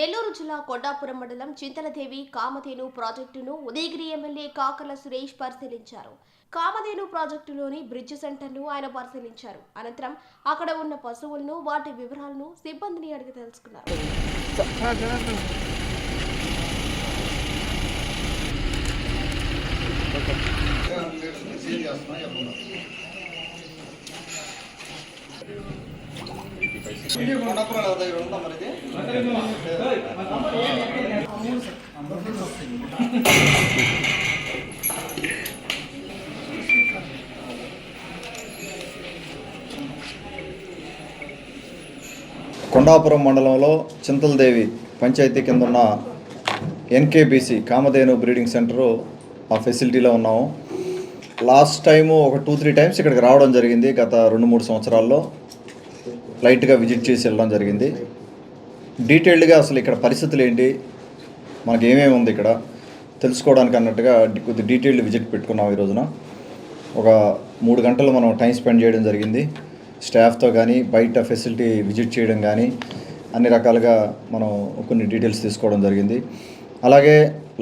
నెల్లూరు జిల్లా కొండాపురం మండలం చింతలదేవి కామధేను ప్రాజెక్టును ఉదయగిరి ఎమ్మెల్యే కాకర్ల సురేష్ పరిశీలించారు. కామధేను ప్రాజెక్టులోని బ్రిడ్జ్ సెంటర్ను ఆయన పరిశీలించారు. అనంతరం అక్కడ ఉన్న పశువులను, వాటి వివరాలను సిబ్బందిని అడిగి తెలుసుకున్నారు. కొండాపురం మండలంలో చింతలదేవి పంచాయతీ కింద ఉన్న ఎన్కేబీసీ కామధేను బ్రీడింగ్ సెంటరు ఆ ఫెసిలిటీలో ఉన్నాము. లాస్ట్ టైము ఒక 2-3 టైమ్స్ ఇక్కడికి రావడం జరిగింది. గత 2-3 సంవత్సరాల్లో లైట్గా విజిట్ చేసి వెళ్ళడం జరిగింది. డీటెయిల్డ్గా అసలు ఇక్కడ పరిస్థితులు ఏంటి, మనకి ఏమేమి ఉంది ఇక్కడ తెలుసుకోవడానికి అన్నట్టుగా కొద్ది డీటెయిల్డ్ విజిట్ పెట్టుకున్నాం. ఈ రోజున ఒక 3 గంటలు మనం టైం స్పెండ్ చేయడం జరిగింది. స్టాఫ్తో కానీ బయట ఫెసిలిటీ విజిట్ చేయడం కానీ అన్ని రకాలుగా మనం కొన్ని డీటెయిల్స్ తీసుకోవడం జరిగింది. అలాగే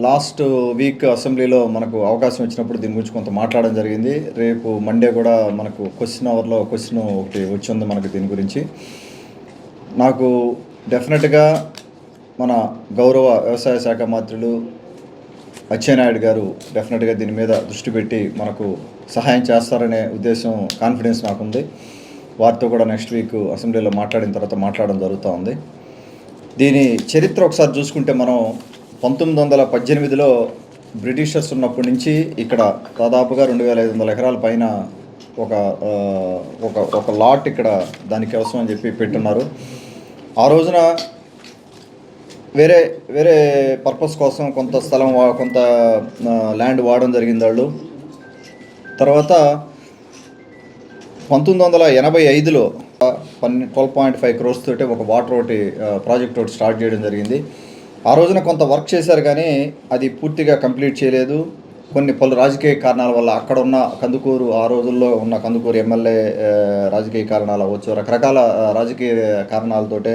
లాస్ట్ వీక్ అసెంబ్లీలో మనకు అవకాశం ఇచ్చినప్పుడు దీని గురించి కొంత మాట్లాడడం జరిగింది. రేపు మండే కూడా మనకు క్వశ్చన్ అవర్లో క్వశ్చన్ ఒకటి వచ్చింది మనకు దీని గురించి. నాకు డెఫినెట్గా మన గౌరవ వ్యవసాయ శాఖ మంత్రులు అచ్చెన్నాయుడు గారు డెఫినెట్గా దీని మీద దృష్టి పెట్టి మనకు సహాయం చేస్తారనే ఉద్దేశం, కాన్ఫిడెన్స్ నాకుంది. వారితో కూడా నెక్స్ట్ వీక్ అసెంబ్లీలో మాట్లాడిన తర్వాత మాట్లాడడం జరుగుతూ ఉంది. దీని చరిత్ర ఒకసారి చూసుకుంటే మనం 1918లో బ్రిటిషర్స్ ఉన్నప్పటి నుంచి ఇక్కడ దాదాపుగా 2500 ఎకరాల పైన ఒక లాట్ ఇక్కడ దానికి అవసరం అని చెప్పి పెట్టున్నారు. ఆ రోజున వేరే పర్పస్ కోసం కొంత స్థలం, కొంత ల్యాండ్ వాడడం జరిగింది వాళ్ళు. తర్వాత 1985లో 12.5 crores తోటి ఒక వాటర్ ఒకటి ప్రాజెక్ట్ ఒకటి స్టార్ట్ చేయడం జరిగింది. ఆ రోజున కొంత వర్క్ చేశారు కానీ అది పూర్తిగా కంప్లీట్ చేయలేదు. పలు రాజకీయ కారణాల వల్ల అక్కడ ఉన్న కందుకూరు, ఆ రోజుల్లో ఉన్న కందుకూరు ఎమ్మెల్యే రాజకీయ కారణాలు అవ్వచ్చు, రకరకాల రాజకీయ కారణాలతోటే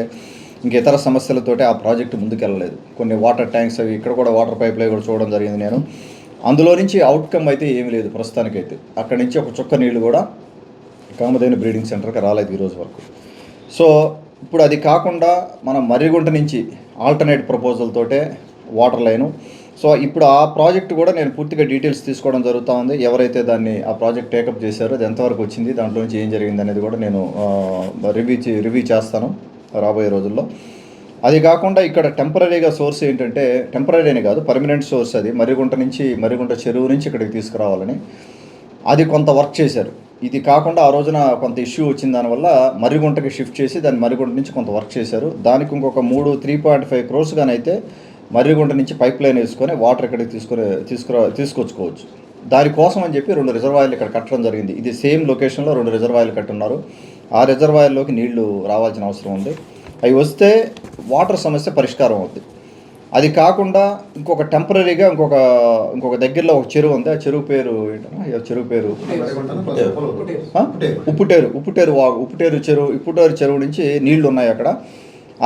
ఇంక ఇతర సమస్యలతోటే ఆ ప్రాజెక్టు ముందుకెళ్ళలేదు. కొన్ని వాటర్ ట్యాంక్స్ అవి ఇక్కడ కూడా వాటర్ పైప్ లైన్ కూడా చూడడం జరిగింది నేను. అందులో నుంచి అవుట్కమ్ అయితే ఏమీ లేదు ప్రస్తుతానికైతే. అక్కడి నుంచి ఒక చుక్క నీళ్లు కూడా కామధేను బ్రీడింగ్ సెంటర్కి రాలేదు ఈరోజు వరకు. సో ఇప్పుడు అది కాకుండా మనం మర్రిగుంట నుంచి ఆల్టర్నేట్ ప్రపోజల్ తోటే వాటర్ లైను. సో ఇప్పుడు ఆ ప్రాజెక్ట్ కూడా నేను పూర్తిగా డీటెయిల్స్ తీసుకోవడం జరుగుతూ ఉంది. ఎవరైతే దాన్ని ఆ ప్రాజెక్ట్ టేకప్ చేశారో అది ఎంతవరకు వచ్చింది, దాంట్లో నుంచి ఏం జరిగింది అనేది కూడా నేను రివ్యూ చేస్తాను రాబోయే రోజుల్లో. అది కాకుండా ఇక్కడ టెంపరీగా సోర్స్ ఏంటంటే, టెంపరీ అని కాదు, పర్మనెంట్ సోర్స్. అది మర్రిగుంట చెరువు నుంచి ఇక్కడికి తీసుకురావాలని అది కొంత వర్క్ చేశారు. ఇది కాకుండా ఆ రోజున కొంత ఇష్యూ వచ్చిన దానివల్ల మర్రిగుంటకి షిఫ్ట్ చేసి దాన్ని మర్రిగుంట నుంచి కొంత వర్క్ చేశారు. దానికి ఇంకొక 3.5 crores అయితే మర్రిగుంట నుంచి పైప్ లైన్ వేసుకొని వాటర్ ఇక్కడికి తీసుకొచ్చుకోవచ్చు. దానికోసం అని చెప్పి 2 రిజర్వాయర్లు ఇక్కడ కట్టడం జరిగింది. ఇది సేమ్ లొకేషన్లో 2 రిజర్వాయర్లు కట్టున్నారు. ఆ రిజర్వాయర్లోకి నీళ్లు రావాల్సిన అవసరం ఉంది. అవి వస్తే వాటర్ సమస్య పరిష్కారం అవుతుంది. అది కాకుండా ఇంకొక టెంపరీగా ఇంకొక దగ్గరలో ఒక చెరువు ఉంది. ఆ చెరువు పేరు ఏంటన్నా, చెరువు పేరు ఉప్పుటేరు చెరువు నుంచి నీళ్లు ఉన్నాయి అక్కడ.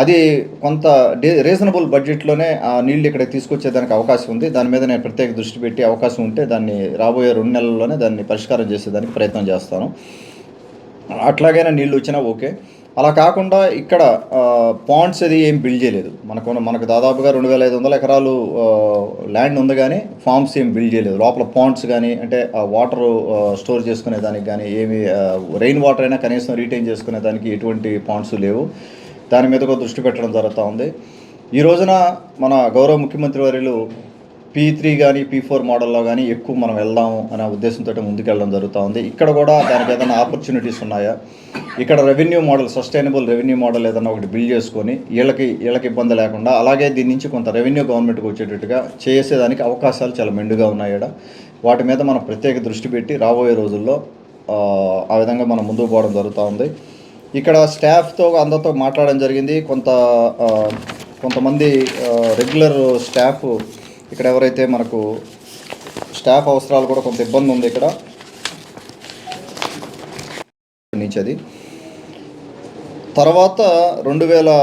అది కొంత రీజనబుల్ బడ్జెట్లోనే ఆ నీళ్ళు ఇక్కడ తీసుకొచ్చేదానికి అవకాశం ఉంది. దాని మీద నేను ప్రత్యేక దృష్టి పెట్టి అవకాశం ఉంటే దాన్ని రాబోయే 2 నెలల్లోనే దాన్ని పరిష్కారం చేసేదానికి ప్రయత్నం చేస్తాను. అట్లాగైనా నీళ్ళు వచ్చినా ఓకే. అలా కాకుండా ఇక్కడ పాండ్స్ అది ఏం బిల్డ్ చేయలేదు. మనకు దాదాపుగా 2500 ఎకరాలు ల్యాండ్ ఉంది కానీ ఫార్మ్స్ ఏం బిల్డ్ చేయలేదు. లోపల పాండ్స్ కానీ, అంటే వాటర్ స్టోర్ చేసుకునే దానికి కానీ ఏమి, రెయిన్ వాటర్ అయినా కనీసం రీటైన్ చేసుకునే దానికి ఎటువంటి పాండ్స్ లేవు. దాని మీద కూడా దృష్టి పెట్టడం జరుగుతూ ఉంది. ఈ రోజున మన గౌరవ ముఖ్యమంత్రి వర్యులు P3 కానీ P4 మోడల్లో కానీ ఎక్కువ మనం వెళ్దాము అనే ఉద్దేశంతో ముందుకెళ్ళడం జరుగుతూ ఉంది. ఇక్కడ కూడా దానికి ఏదైనా ఆపర్చునిటీస్ ఉన్నాయా, ఇక్కడ revenue model, sustainable revenue model ఏదైనా ఒకటి బిల్డ్ చేసుకొని వీళ్ళకి ఇబ్బంది లేకుండా, అలాగే దీని నుంచి కొంత రెవెన్యూ గవర్నమెంట్కి వచ్చేటట్టుగా చేసేదానికి అవకాశాలు చాలా మెండుగా ఉన్నాయి. వాటి మీద మనం ప్రత్యేక దృష్టి పెట్టి రాబోయే రోజుల్లో ఆ విధంగా మనం ముందుకు పోవడం జరుగుతూ ఉంది. ఇక్కడ స్టాఫ్తో అందరితో మాట్లాడడం జరిగింది. కొంతమంది రెగ్యులర్ స్టాఫ్ ఇక్కడ ఎవరైతే మనకు స్టాఫ్ అవసరాలు కూడా కొంత ఇబ్బంది ఉంది ఇక్కడ నుంచి. అది తర్వాత 2010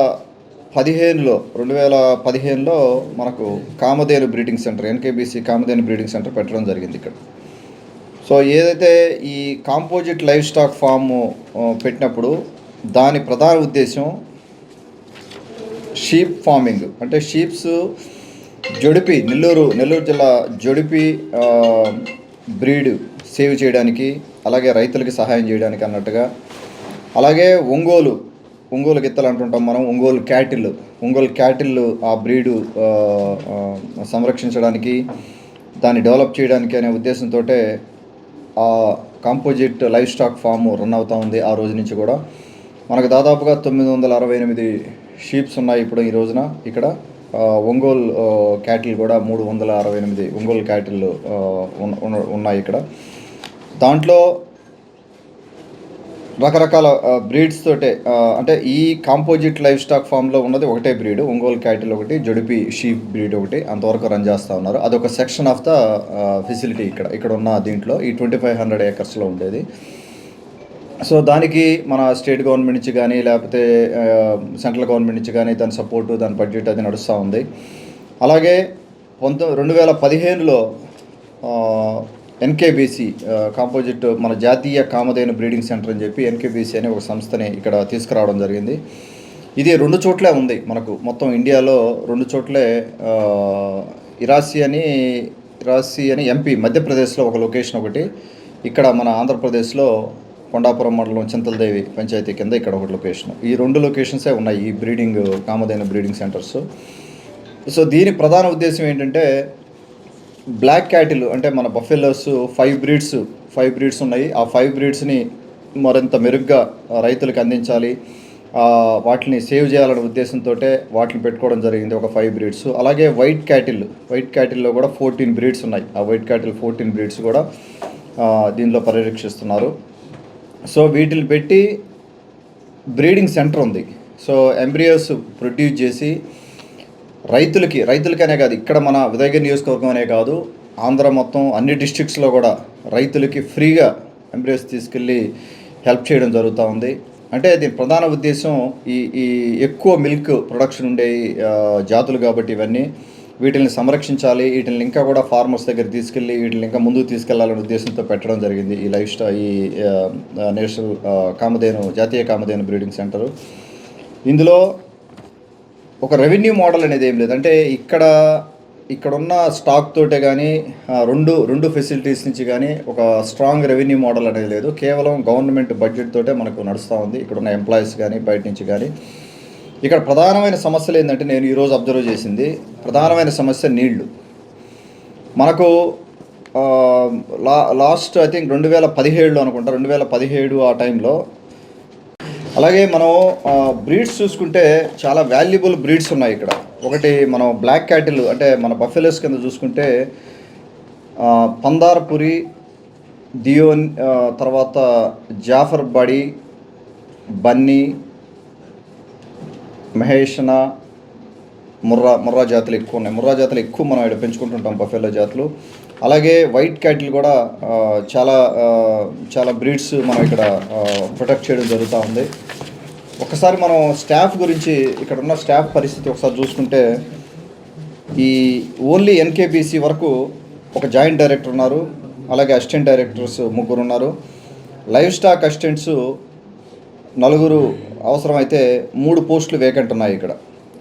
2015లో మనకు Kamadhenu breeding centre, NKBC Kamadhenu breeding centre పెట్టడం జరిగింది ఇక్కడ. సో ఏదైతే ఈ కాంపోజిట్ లైవ్ స్టాక్ ఫామ్ పెట్టినప్పుడు దాని ప్రధాన ఉద్దేశం షీప్ ఫార్మింగ్, అంటే షీప్స్ జొడిపి నెల్లూరు జిల్లా జొడిపి బ్రీడ్ సేవ్ చేయడానికి, అలాగే రైతులకి సహాయం చేయడానికి అన్నట్టుగా, అలాగే ఒంగోలు గిత్తలు అంటుంటాం మనం, ఒంగోలు క్యాటిల్ ఆ బ్రీడు సంరక్షించడానికి, దాన్ని డెవలప్ చేయడానికి అనే ఉద్దేశంతో ఆ composite live stock farm run అవుతూ ఉంది. ఆ రోజు నుంచి కూడా మనకు దాదాపుగా 968 షీప్స్ ఉన్నాయి ఇప్పుడు ఈ రోజున ఇక్కడ. ఒంగోలు క్యాటిల్ కూడా 368 ఒంగోలు క్యాటిల్ ఉన్నాయి ఇక్కడ. దాంట్లో రకరకాల బ్రీడ్స్ తోటే, అంటే ఈ కాంపోజిట్ లైవ్ స్టాక్ ఫామ్లో ఉన్నది ఒకటే బ్రీడ్, ఒంగోలు క్యాటిల్ ఒకటి, జొడిపి షీప్ బ్రీడ్ ఒకటి, అంతవరకు రన్ చేస్తూ ఉన్నారు. అదొక సెక్షన్ ఆఫ్ ద ఫెసిలిటీ ఇక్కడ ఉన్న దీంట్లో ఈ 2500 ఏకర్స్లో ఉండేది. సో దానికి మన స్టేట్ గవర్నమెంట్ నుంచి కానీ లేకపోతే సెంట్రల్ గవర్నమెంట్ నుంచి కానీ దాని సపోర్టు, దాని బడ్జెట్ అది నడుస్తూ ఉంది. అలాగే 2015లో ఎన్కేబీసీ కాంపోజిట్ మన జాతీయ కామధేను బ్రీడింగ్ సెంటర్ అని చెప్పి ఎన్కేబీసీ అనే ఒక సంస్థని ఇక్కడ తీసుకురావడం జరిగింది. ఇది 2 చోట్లే ఉంది మనకు, మొత్తం ఇండియాలో 2 చోట్లే. ఇరాసి అని ఎంపీ మధ్యప్రదేశ్లో ఒక లొకేషన్ ఒకటి, ఇక్కడ మన ఆంధ్రప్రదేశ్లో కొండాపురం మండలం చింతలదేవి పంచాయతీ కింద ఇక్కడ ఒకటి లొకేషన్. ఈ 2 లొకేషన్సే ఉన్నాయి ఈ కామధేను బ్రీడింగ్ సెంటర్స్. సో దీని ప్రధాన ఉద్దేశం ఏంటంటే బ్లాక్ క్యాటిల్, అంటే మన బఫెలోస్ 5 బ్రీడ్స్ ఉన్నాయి. ఆ 5 బ్రీడ్స్ని మరింత మెరుగ్గా రైతులకు అందించాలి, వాటిని సేవ్ చేయాలనే ఉద్దేశంతో వాటిని పెట్టుకోవడం జరిగింది, ఒక 5 బ్రీడ్స్. అలాగే వైట్ క్యాటిల్లో కూడా 14 బ్రీడ్స్ ఉన్నాయి. ఆ వైట్ క్యాటిల్ 14 బ్రీడ్స్ కూడా దీనిలో పరిరక్షిస్తున్నారు. సో వీటిని పెట్టి బ్రీడింగ్ సెంటర్ ఉంది. సో ఎంబ్రియోస్ ప్రొడ్యూస్ చేసి రైతులకనే కాదు, ఇక్కడ మన ఉదయగిరి నియోజకవర్గం అనే కాదు, ఆంధ్ర మొత్తం అన్ని డిస్ట్రిక్ట్స్లో కూడా రైతులకి ఫ్రీగా ఎంబ్రియోస్ తీసుకెళ్ళి హెల్ప్ చేయడం జరుగుతూ ఉంది. అంటే దీని ప్రధాన ఉద్దేశం ఈ ఎక్కువ మిల్క్ ప్రొడక్షన్ ఉండే జాతులు కాబట్టి ఇవన్నీ, వీటిని సంరక్షించాలి, వీటిని ఇంకా కూడా ఫార్మర్స్ దగ్గర తీసుకెళ్ళి వీటిని ఇంకా ముందుకు తీసుకెళ్లాలనే ఉద్దేశంతో పెట్టడం జరిగింది ఈ నేషనల్ జాతీయ కామధేను బ్రీడింగ్ సెంటరు. ఇందులో ఒక రెవెన్యూ మోడల్ అనేది ఏం లేదు, అంటే ఇక్కడున్న స్టాక్ తోటే కానీ రెండు ఫెసిలిటీస్ నుంచి కానీ ఒక స్ట్రాంగ్ రెవెన్యూ మోడల్ అనేది లేదు. కేవలం గవర్నమెంట్ బడ్జెట్ తోటే మనకు నడుస్తూ ఉంది. ఇక్కడున్న ఎంప్లాయీస్ కానీ బయట నుంచి కానీ. ఇక్కడ ప్రధానమైన సమస్యలు ఏంటంటే, నేను ఈరోజు అబ్జర్వ్ చేసింది ప్రధానమైన సమస్య నీళ్లు. మనకు లాస్ట్ ఐ థింక్ 2017లో అనుకుంటా, 2017 ఆ టైంలో. అలాగే మనం బ్రీడ్స్ చూసుకుంటే చాలా వాల్యుబుల్ బ్రీడ్స్ ఉన్నాయి ఇక్కడ. ఒకటి మనం బ్లాక్ క్యాటిల్, అంటే మన బఫెలోస్ కింద చూసుకుంటే పందార్పురి, దియోన్, తర్వాత జాఫర్ బడి, బన్నీ, మహేషణ, ముర్రా జాతులు ఎక్కువ ఉన్నాయి. ముర్రా జాతులు ఎక్కువ మనం ఇక్కడ పెంచుకుంటుంటాం, బఫెలో జాతులు. అలాగే వైట్ క్యాటిల్ కూడా చాలా బ్రీడ్స్ మనం ఇక్కడ ప్రొటెక్ట్ చేయడం జరుగుతూ ఉంది. ఒకసారి మనం స్టాఫ్ గురించి, ఇక్కడ ఉన్న స్టాఫ్ పరిస్థితి ఒకసారి చూసుకుంటే, ఈ ఓన్లీ ఎన్కేబీసీ వరకు ఒక జాయింట్ డైరెక్టర్ ఉన్నారు, అలాగే అసిస్టెంట్ డైరెక్టర్స్ 3 ఉన్నారు. లైవ్ స్టాక్ అసిస్టెంట్స్ 4 అవసరమైతే 3 పోస్టులు వేకెంట్ ఉన్నాయి ఇక్కడ.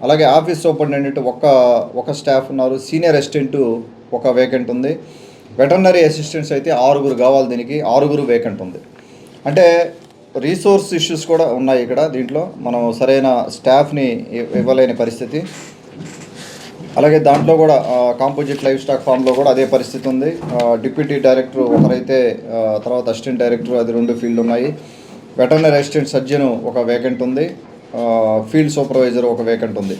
అలాగే ఆఫీస్ సూపరింటెండెంట్ ఒక స్టాఫ్ ఉన్నారు, సీనియర్ అసిస్టెంట్ ఒక వేకెంట్ ఉంది, వెటర్నరీ అసిస్టెంట్స్ అయితే 6 కావాలి, దీనికి 6 వేకెంట్ ఉంది. అంటే రీసోర్స్ ఇష్యూస్ కూడా ఉన్నాయి ఇక్కడ. దీంట్లో మనం సరైన స్టాఫ్ని ఇవ్వలేని పరిస్థితి. అలాగే దాంట్లో కూడా కాంపోజిట్ లైవ్ స్టాక్ ఫామ్లో కూడా అదే పరిస్థితి ఉంది. డిప్యూటీ డైరెక్టర్ ఒకరైతే, తర్వాత అసిస్టెంట్ డైరెక్టర్, అది 2 ఫీల్డ్ ఉన్నాయి. వెటర్నరీ అసిస్టెంట్ సర్జన్ ఒక వేకెంట్ ఉంది, ఫీల్డ్ సూపర్వైజర్ ఒక వేకెంట్ ఉంది.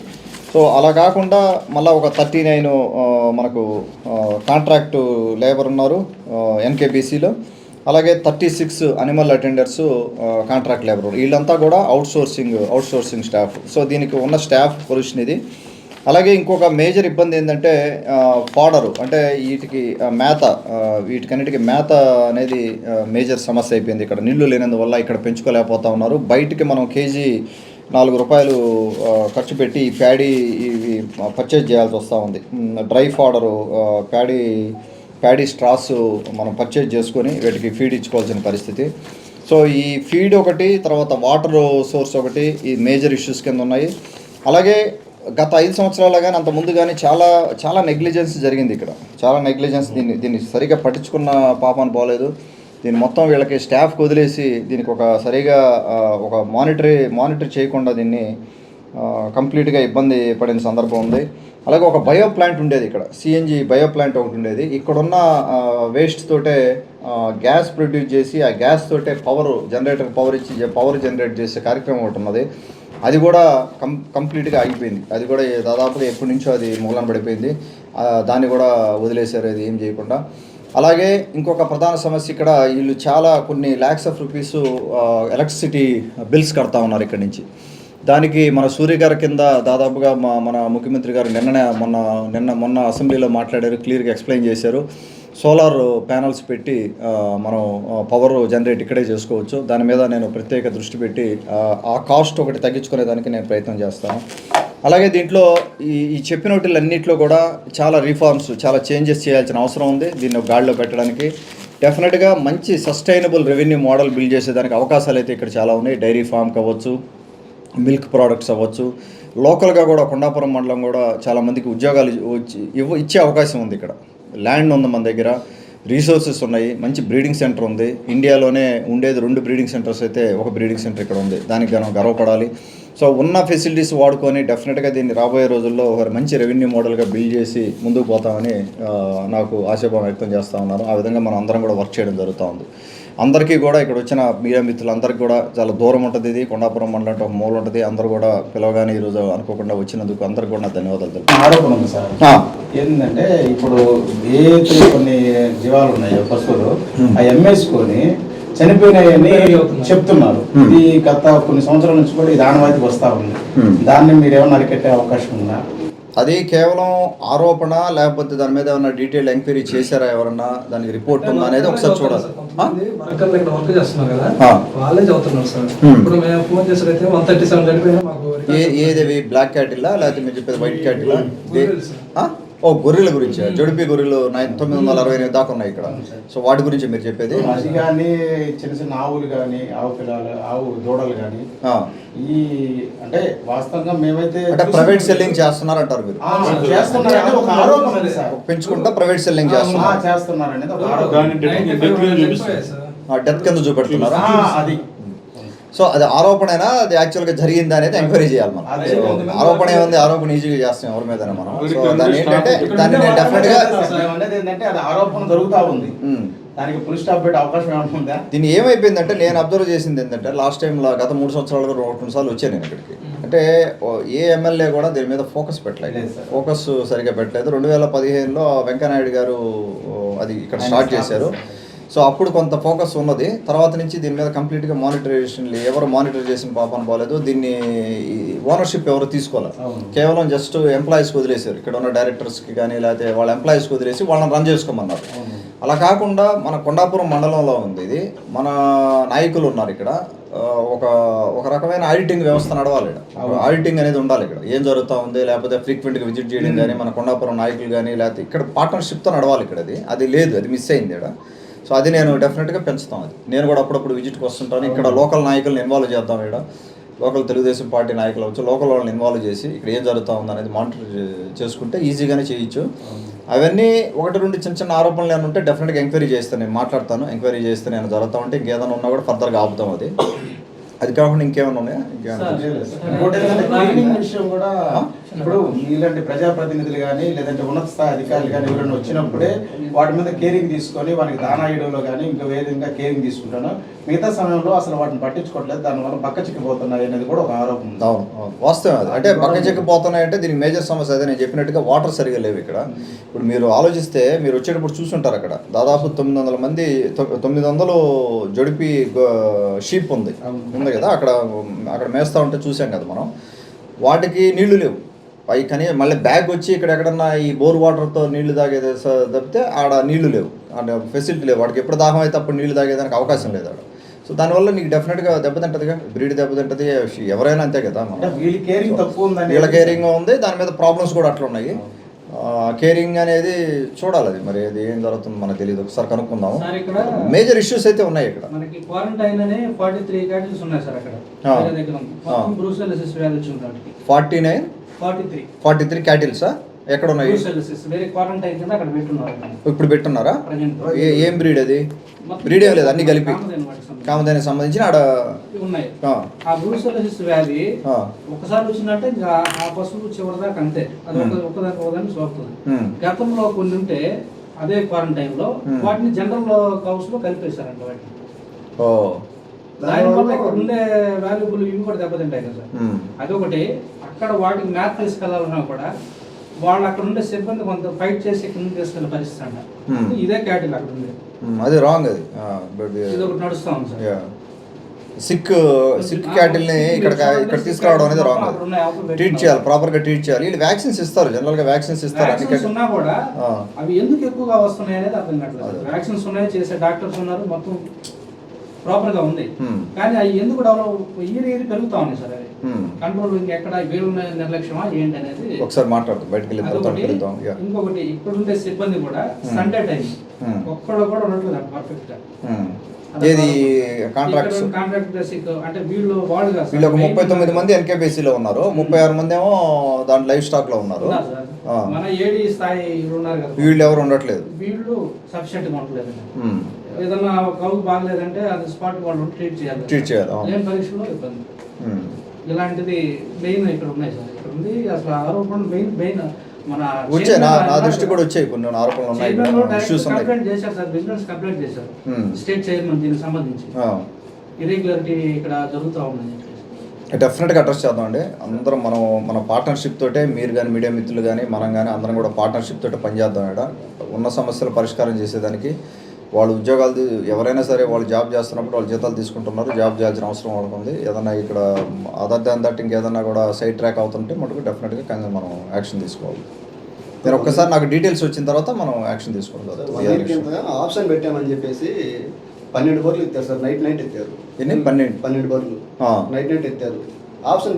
సో అలా కాకుండా మళ్ళీ ఒక 39 మనకు కాంట్రాక్టు లేబర్ ఉన్నారు ఎన్కేబీసీలో. అలాగే 36 అనిమల్ అటెండర్స్ కాంట్రాక్ట్ లేబర్. వీళ్ళంతా కూడా అవుట్సోర్సింగ్ స్టాఫ్. సో దీనికి ఉన్న స్టాఫ్ పొజిషన్ ఇది. అలాగే ఇంకొక మేజర్ ఇబ్బంది ఏంటంటే ఫాడరు, అంటే వీటికన్నిటికీ మేత అనేది మేజర్ సమస్య అయిపోయింది. ఇక్కడ నీళ్లు లేనందువల్ల ఇక్కడ పెంచుకోలేకపోతా ఉన్నారు. బయటికి మనం కేజీ ₹4 ఖర్చు పెట్టి ఈ ప్యాడీ ఇవి పర్చేజ్ చేయాల్సి వస్తూ ఉంది. డ్రై ఫాడరు ప్యాడీ స్ట్రాస్ మనం పర్చేజ్ చేసుకొని వీటికి ఫీడ్ ఇచ్చుకోవాల్సిన పరిస్థితి. సో ఈ ఫీడ్ ఒకటి, తర్వాత వాటర్ సోర్స్ ఒకటి, ఈ మేజర్ ఇష్యూస్ కింద ఉన్నాయి. అలాగే గత 5 సంవత్సరాలు కానీ అంత ముందు కానీ చాలా నెగ్లిజెన్స్ జరిగింది ఇక్కడ. చాలా నెగ్లిజెన్స్, దీన్ని సరిగా పట్టించుకున్న పాపాన్ని పోలేదు. దీన్ని మొత్తం వీళ్ళకి స్టాఫ్కి వదిలేసి దీనికి ఒక సరిగా ఒక మానిటర్ చేయకుండా దీన్ని కంప్లీట్గా ఇబ్బంది పడిన సందర్భం ఉంది. అలాగే ఒక బయో ప్లాంట్ ఉండేది ఇక్కడ, సిఎన్జి బయో ప్లాంట్ ఒకటి ఉండేది. ఇక్కడున్న వేస్ట్ తోటే గ్యాస్ ప్రొడ్యూస్ చేసి ఆ గ్యాస్ తోటే పవర్ జనరేట్ చేసే కార్యక్రమం ఒకటి ఉన్నది. అది కూడా కంప్లీట్గా ఆగిపోయింది. అది కూడా దాదాపుగా ఎప్పటి నుంచో అది మూలన పడిపోయింది. దాన్ని కూడా వదిలేశారు, అది ఏం చేయకుండా. అలాగే ఇంకొక ప్రధాన సమస్య, ఇక్కడ వీళ్ళు కొన్ని lakhs of rupees electricity bills కడతా ఉన్నారు ఇక్కడి నుంచి. దానికి మన సూర్య గారి కింద దాదాపుగా మన ముఖ్యమంత్రి గారు మొన్న అసెంబ్లీలో మాట్లాడారు, క్లియర్గా ఎక్స్ప్లెయిన్ చేశారు. సోలార్ ప్యానల్స్ పెట్టి మనం పవర్ జనరేట్ ఇక్కడే చేసుకోవచ్చు. దాని మీద నేను ప్రత్యేక దృష్టి పెట్టి ఆ కాస్ట్ ఒకటి తగ్గించుకునేదానికి నేను ప్రయత్నం చేస్తాను. అలాగే దీంట్లో ఈ చెప్పిన వాటిలన్నింటిలో కూడా చాలా రిఫార్మ్స్, చాలా చేంజెస్ చేయాల్సిన అవసరం ఉంది. దీన్ని గాడిలో పెట్టడానికి డెఫినెట్గా మంచి సస్టైనబుల్ రెవెన్యూ మోడల్ బిల్డ్ చేసేదానికి అవకాశాలు అయితే ఇక్కడ చాలా ఉన్నాయి. డైరీ ఫామ్ కావచ్చు, మిల్క్ ప్రోడక్ట్స్ అవ్వచ్చు. లోకల్గా కూడా కొండాపురం మండలం కూడా చాలామందికి ఉద్యోగాలు ఇచ్చే అవకాశం ఉంది. ఇక్కడ ల్యాండ్ ఉంది మన దగ్గర, రీసోర్సెస్ ఉన్నాయి, మంచి బ్రీడింగ్ సెంటర్ ఉంది. ఇండియాలోనే ఉండేది 2 బ్రీడింగ్ సెంటర్స్ అయితే ఒక బ్రీడింగ్ సెంటర్ ఇక్కడ ఉంది. దానికి మనం గర్వపడాలి. సో ఉన్న ఫెసిలిటీస్ వాడుకొని డెఫినెట్గా దీన్ని రాబోయే రోజుల్లో ఒక మంచి రెవెన్యూ మోడల్గా బిల్డ్ చేసి ముందుకు పోతామని నాకు ఆశాభావం వ్యక్తం చేస్తూ ఉన్నారు. ఆ విధంగా మనం అందరం కూడా వర్క్ చేయడం జరుగుతూ ఉంది. అందరికీ కూడా ఇక్కడ వచ్చిన మీడియా మిత్రులందరికీ కూడా చాలా దూరం ఉంటుంది. ఇది కొండాపురం మండలం అంటే ఒక మూల ఉంటుంది. అందరూ కూడా పిలవగానే ఈరోజు అనుకోకుండా వచ్చినందుకు అందరికీ కూడా నా ధన్యవాదాలు తెలుపు. ఆరోపణ ఉంది సార్, ఏంటంటే ఇప్పుడు కొన్ని జీవాలు ఉన్నాయి పశువులు, ఆ ఎంఎస్కొని చనిపోయినాయని చెప్తున్నారు. ఇది గత కొన్ని సంవత్సరాల నుంచి కూడా ఇది ఆనవాయితీ వస్తూ ఉంది. దాన్ని మీరు ఏమన్నా అరికట్టే అవకాశం ఉందా? అది కేవలం ఆరోపణ, లేకపోతే దాని మీద ఏమన్నా డీటెయిల్ ఎంక్వైరీ చేశారా, ఎవరన్నా దానికి రిపోర్ట్ ఉందా అనేది ఒకసారి చూడాలి. వర్క్ చేస్తున్నారు కదా, వాళ్ళే చదువుతున్నారు సార్. ఇప్పుడు మేము ఫోన్ చేసేదైతే 137 చనిపోయినా మాకు ఏదేవి బ్లాక్ క్యాటిలా లేకపోతే మీరు చెప్పేది వైట్ క్యాటిలా? గొర్రెల గురించి, జొడిపి గొర్రెలు 968 దాకా ఉన్నాయి ఇక్కడ. సో వాటి గురించి మీరు చెప్పేది? అది కానీ చిన్న చిన్న ఆవులు కానీ, ఆవు దూడలు కానీ, ఈ అంటే వాస్తవంగా మేమైతే అంటే ప్రైవేట్ సెల్లింగ్ చేస్తున్నారు అంటారు మీరు? పెంచుకుంటా ప్రైవేట్ సెల్లింగ్ చేస్తున్నారు అనేది ఒక ఆరోపణ. డెత్ కింద చూపెడుతున్నారు. సో అది ఆరోపణైనా, అది యాక్చువల్గా జరిగిందా అనేది ఎంక్వైరీ చేయాలి మనం. ఆరోపణ ఏముంది, ఆరోపణ ఈజీగా చేస్తాం ఎవరి మీద మనం. సో దాన్ని ఏంటంటే దాన్ని నేను డెఫినెట్గా అది ఆరోపణ జరుగుతూ ఉంది, దానికి ఫుల్ స్టాప్ పెట్టే అవకాశం ఏమన్నా? దీన్ని ఏమైపోయిందంటే నేను అబ్జర్వ్ చేసింది ఏంటంటే లాస్ట్ టైంలో గత 3 సంవత్సరాలుగా 2 సార్లు వచ్చాను నేను ఇక్కడికి. అంటే ఏ ఎమ్మెల్యే కూడా దీని మీద ఫోకస్ పెట్టలేదు, ఫోకస్ సరిగా పెట్టలేదు. 2015లో వెంకయ్యనాయుడు గారు అది ఇక్కడ స్టార్ట్ చేశారు. సో అప్పుడు కొంత ఫోకస్ ఉన్నది. తర్వాత నుంచి దీని మీద కంప్లీట్గా మానిటరైజేషన్ ఎవరు మానిటర్ చేసిన పాపన పోలేదు. దీన్ని ఓనర్షిప్ ఎవరు తీసుకోవాలి, కేవలం జస్ట్ ఎంప్లాయీస్కి వదిలేశారు. ఇక్కడ ఉన్న డైరెక్టర్స్కి కానీ లేకపోతే వాళ్ళ ఎంప్లాయీస్కి వదిలేసి వాళ్ళని రన్ చేసుకోమన్నారు. అలా కాకుండా మన కొండాపురం మండలంలో ఉంది ఇది, మన నాయకులు ఉన్నారు ఇక్కడ. ఒక రకమైన ఆడిటింగ్ వ్యవస్థ నడవాలి. ఆడిటింగ్ అనేది ఉండాలి ఇక్కడ, ఏం జరుగుతూ ఉంది, లేకపోతే ఫ్రీక్వెంట్గా విజిట్ చేయడం కానీ మన కొండాపురం నాయకులు కానీ, లేకపోతే ఇక్కడ పార్ట్నర్షిప్తో నడవాలి ఇక్కడ. అది లేదు, అది మిస్ అయింది ఇక్కడ. సో అది నేను డెఫినెట్గా పెంచుతాం. అది నేను కూడా అప్పుడప్పుడు విజిట్కి వస్తుంటాను. ఇక్కడ లోకల్ నాయకులను ఇన్వాల్వ్ చేద్దాం. ఇక్కడ లోకల్ తెలుగుదేశం పార్టీ నాయకులు అవచ్చు, లోకల్ వాళ్ళని ఇన్వాల్వ్ చేసి ఇక్కడ ఏం జరుగుతూ ఉందనేది మానిటర్ చేసుకుంటే ఈజీగానే చేయొచ్చు. అవన్నీ 1-2 చిన్న ఆరోపణలు ఏమైనా ఉంటే డెఫినెట్గా ఎంక్వైరీ చేస్తాను, నేను మాట్లాడతాను. ఎంక్వైరీ చేస్తే నేను జరుగుతూ ఉంటే ఇంకేదైనా ఉన్నా కూడా ఫర్దర్గా ఆపుతాం. అది కాకుండా ఇంకేమైనా ఉన్నాయా? విషయం కూడా ఇప్పుడు ఇలాంటి ప్రజాప్రతినిధులు కానీ లేదంటే ఉన్నత స్థాయి అధికారులు కానీ ఎవరైనా వచ్చినప్పుడే వాటి మీద కేరింగ్ తీసుకొని వానికి దానాయుడంలో కానీ ఇంకా విధంగా కేరింగ్ తీసుకుంటాను. మిగతా సమయంలో అసలు వాటిని పట్టించుకోవట్లేదు, దానివల్ల బక్క చిక్కిపోతున్నాయి అనేది కూడా ఒక ఆరోపణ. అవును, వాస్తవం అది. అంటే బక్క చిక్కిపోతున్నాయి అంటే దీనికి మేజర్ సమస్య అదే. నేను చెప్పినట్టుగా వాటర్ సరిగా లేవు ఇక్కడ. ఇప్పుడు మీరు ఆలోచిస్తే మీరు వచ్చేటప్పుడు చూసుంటారు అక్కడ దాదాపు 900 జొడిపి షీప్ ఉంది కదా అక్కడ మేస్తూ ఉంటే చూసాం కదా మనం. వాటికి నీళ్లు లేవు. అవి కానీ మళ్ళీ బ్యాగ్ వచ్చి ఇక్కడ ఎక్కడన్నా ఈ బోర్ వాటర్తో నీళ్లు తాగేది తప్పితే ఆడ నీళ్లు లేవు, అంటే ఫెసిలిటీ లేవు. వాడికి ఎప్పుడు దాహం అయితే అప్పుడు నీళ్లు తాగేదానికి అవకాశం లేదు ఆడ. సో దానివల్ల నీకు డెఫినెట్గా దెబ్బతింటదిగా, బ్రీడ్ దెబ్బతింటది, ఎవరైనా అంతే కదా. అంటే వీళ్ళ కేరింగ్ తక్కువ ఉందని వీళ్ళ కేరింగ్ ఉంది, దాని మీద ప్రాబ్లమ్స్ కూడా అట్లా ఉన్నాయి. కేరింగ్ అనేది చూడాలి, అది మరి అది ఏం జరుగుతుందో మనకు తెలియదు, ఒకసారి కనుక్కుందాము. సార్ ఇక్కడ మేజర్ ఇష్యూస్ అయితే ఉన్నాయి ఇక్కడ. మనకి క్వారంటైన్ అనే 43 క్యాటిల్స్ ఉన్నాయి సార్ అక్కడ వేరే దగ్గర ఉంది. మొత్తం బ్రూసెల్లోసిస్ వ్యాధి వచ్చింది వాటికి. 43 క్యాటిల్సా ఎక్కడ ఉన్నాయి? బ్రూసెల్లోసిస్ వేరే క్వారంటైన్ కింద అక్కడ పెట్టున్నారు ఇప్పుడు పెట్టున్నారా? ప్రజెంట్ ఏం బ్రీడ్ అది? బ్రీడ్ ఏం లేదు, అన్ని కలిపి కామదానికి సంబంధించిన ఆడ ఉన్నాయి. ఆ బ్రూసెల్లోసిస్ వ్యాధి ఒకసారి వచ్చినట్టే ఇంకా ఆ పశువు చివరి దాకా అంతే, అది ఒకదాన్ని సోకుతుంది. గతంలో కొన్ని ఉంటే అదే క్వారంటైన్ లో వాటిని జనరల్ కౌస్ లో కలిపేశారంట వాటిని. దానివల్ల ఇక్కడ ఉండే వాల్యుబుల్ ఇవి కూడా దెబ్బతింటాయి కదా సార్. అదొకటి. అక్కడ వాటికి మ్యాథ్ తీసుకెళ్లాలన్నా కూడా వాళ్ళు అక్కడ ఉండే సిబ్బంది కొంత ఫైట్ చేసి కింద తీసుకెళ్ళే పరిస్థితి అంట. ఇదే క్యాటిల్ అక్కడ ఉంది, అది రాంగ్. అది ఇది ఒకటి నడుస్తా ఉంది సార్. సిక్ క్యాటిల్ని ఇక్కడ తీసుకురావడం అనేది రాంగ్. ట్రీట్ చేయాలి, ప్రాపర్గా ట్రీట్ చేయాలి. వీళ్ళు వ్యాక్సిన్స్ ఇస్తారు, జనరల్గా వ్యాక్సిన్స్ ఇస్తారు. ఉన్నా కూడా అవి ఎందుకు ఎక్కువగా వస్తున్నాయి అనేది అర్థం కావట్లేదు. వ్యాక్సిన్స్ ఉన్నాయి, చేసే డాక్టర్స్ ఉన్నారు, మొత్తం ప్రాపర్ గా ఉంది. కానీ అవి ఎందుకు డెవలప్ ఇయర్ పెరుగుతా ఉన్నాయి సార్. అది కంట్రోల్ ఎక్కడ వీళ్ళు నిర్లక్ష్యమా ఏంటి అనేది ఒకసారి మాట్లాడుతాం, బయటకు వెళ్తాం. ఇంకొకటి ఇక్కడ ఉండే సిబ్బంది కూడా సండే టైం ఒక్కళ్ళు కూడా ఉండట్లేదు పర్ఫెక్ట్ గా. ఏది కాంట్రాక్ట్స్ అంటే వీళ్ళు వాళ్ళు ఒక 39 మంది ఎన్కేబీసీలో ఉన్నారు, 36 మంది ఏమో దాంట్లో లైఫ్ స్టాక్ లో ఉన్నారు. మన ఏడి స్థాయి ఉన్నారు కదా, వీళ్ళు ఎవరు ఉండట్లేదు, వీళ్ళు సఫిషియెంట్ గా ఉండలేదు. ఏదన్నా కౌలు బాగలేదంటే అది స్పాట్ వాళ్ళు ట్రీట్ చేయాలి. ఏం పరీక్షలో ఇబ్బంది. ఇలాంటిది మెయిన్ ఇక్కడ ఉన్నాయి సార్. ఇక్కడ ఉంది అసలు ఆరోపణ మెయిన్ మన వచ్చాయి, నా దృష్టి కూడా వచ్చాయి కొన్ని ఆరోపణలు ఉన్నాయి, ఇష్యూస్ ఉన్నాయి. కంప్లైంట్ చేశారు సార్, బిజినెస్ కంప్లైంట్ చేశారు స్టేట్ చైర్మన్ దీనికి సంబంధించి ఇరెగ్యులారిటీ ఇక్కడ జరుగుతూ ఉందని చెప్పేసి. డెఫినెట్గా అడ్రస్ చేద్దాం అండి. అందరం మన పార్ట్నర్షిప్ తోటే, మీరు కానీ మీడియా మిత్రులు కానీ మనం కానీ అందరం కూడా పార్ట్నర్షిప్ తోటే పనిచేద్దాం. ఇక్కడ ఉన్న సమస్యలు పరిష్కారం చేసేదానికి వాళ్ళు ఉద్యోగాలు ఎవరైనా సరే వాళ్ళు జాబ్ చేస్తున్నప్పుడు వాళ్ళు జీతాలు తీసుకుంటున్నారు, జాబ్ చేయాల్సిన అవసరం పడుతుంది. ఏదన్నా ఇక్కడ అదర్ దాన్ దట్ ఇంకేదన్నా కూడా సైడ్ ట్రాక్ అవుతుంటే మటుకు డెఫినెట్గా మనం యాక్షన్ తీసుకోవాలి. నేను ఒక్కసారి నాకు డీటెయిల్స్ వచ్చిన తర్వాత మనం యాక్షన్ తీసుకోవాలి. ఆప్షన్ పెట్టామని చెప్పేసి 12 బర్లు ఎత్తారు సార్, నైట్ ఎత్తారు. ఎన్ని? 12 బర్లు నైట్ ఎత్తారు. ఆప్షన్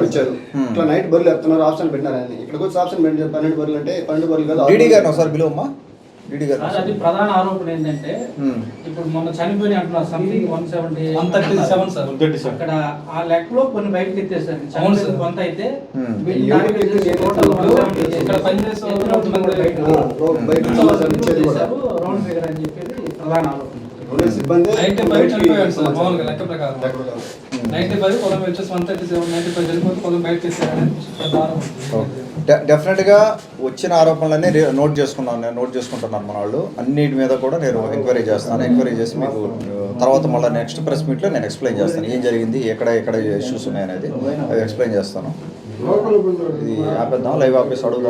ఇచ్చారు ఇట్లా నైట్ బర్లు ఎత్తున్నారు, ఆప్షన్ పెట్టినారని. ఇక్కడికి వచ్చి ఆప్షన్ పెట్టారు 12 బర్లు అంటే 12 బర్లు కాదు. డీడీ గారు ఒకసారి బిలువమ్మా. అది ప్రధాన ఆరోపణ ఏంటంటే ఇప్పుడు మొన్న చనిపోయి అంటున్నారు సంథింగ్ 137 సార్. అక్కడ ఆ లెక్కలో కొన్ని బయటకు ఎత్తేసారు. కొంత అయితే రౌండ్ ఫిగర్ అని చెప్పేది ప్రధాన ఆరోపణ. సిబ్బంది 95 డెఫినెట్గా వచ్చిన ఆరోపణలన్నీ నోట్ చేసుకుంటున్నాను మన వాళ్ళు. అన్నిటి మీద కూడా నేను ఎంక్వైరీ చేస్తాను. ఎంక్వైరీ చేసి మీకు తర్వాత మళ్ళీ నెక్స్ట్ ప్రెస్ మీట్లో నేను ఎక్స్ప్లెయిన్ చేస్తాను ఏం జరిగింది, ఎక్కడ ఇష్యూస్ ఉన్నాయనేది అవి ఎక్స్ప్లెయిన్ చేస్తాను. ఇది ఆపేద్దాం, లైవ్ ఆపేసి అడుగుదాం.